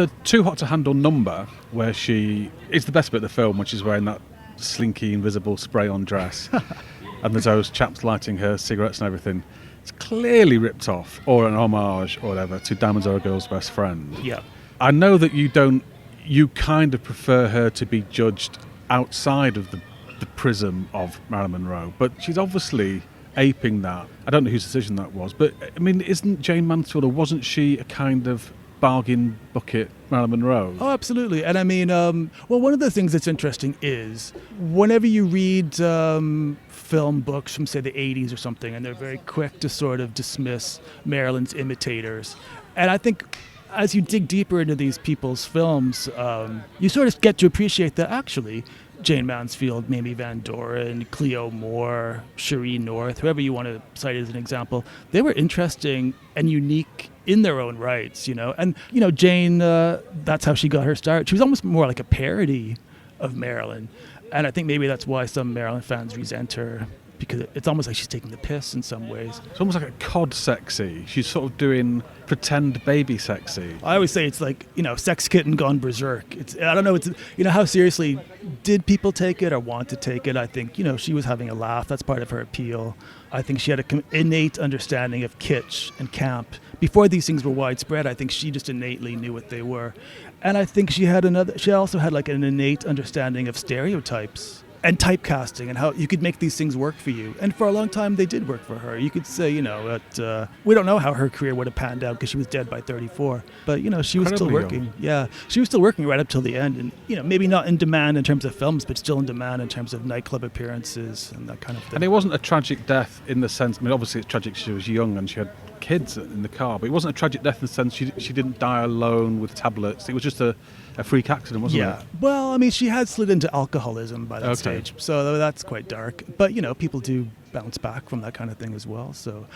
The Too Hot to Handle number, where she is the best bit of the film when she's wearing that slinky, invisible spray-on dress, and there's those chaps lighting her cigarettes and everything. It's clearly ripped off, or an homage, or whatever, to Diamonds Are a Girl's Best Friend. Yeah. I know that you kind of prefer her to be judged outside of the prism of Marilyn Monroe, but she's obviously aping that. I don't know whose decision that was, but I mean, isn't Jayne Mansfield, or wasn't she a kind of bargain bucket Marilyn Monroe? Oh, absolutely. And I mean, well, one of the things that's interesting is whenever you read film books from, say, the 80s or something, and they're very quick to sort of dismiss Marilyn's imitators. And I think as you dig deeper into these people's films, you sort of get to appreciate that actually Jayne Mansfield, Mamie Van Doren, Cleo Moore, Cherie North, whoever you want to cite as an example, they were interesting and unique in their own rights, you know. And, you know, Jayne, that's how she got her start. She was almost more like a parody of Marilyn. And I think maybe that's why some Marilyn fans resent her, because it's almost like she's taking the piss in some ways. It's almost like a cod sexy. She's sort of doing pretend baby sexy. I always say it's like, you know, Sex Kitten gone berserk. I don't know, you know, how seriously did people take it or want to take it? I think, you know, she was having a laugh. That's part of her appeal. I think she had an innate understanding of kitsch and camp. Before these things were widespread, I think she just innately knew what they were. And I think she also had like an innate understanding of stereotypes and typecasting and how you could make these things work for you. And for a long time, they did work for her. You could say, you know, that we don't know how her career would have panned out because she was dead by 34. But, you know, she was still working. Young. Yeah, she was still working right up till the end. And, you know, maybe not in demand in terms of films, but still in demand in terms of nightclub appearances and that kind of thing. And it wasn't a tragic death in the sense, I mean, obviously it's tragic she was young and she had kids in the car, but it wasn't a tragic death in the sense she didn't die alone with tablets. It was just a freak accident, wasn't it? Yeah. Well, I mean, she had slid into alcoholism by that stage, so that's quite dark. But, you know, people do bounce back from that kind of thing as well. So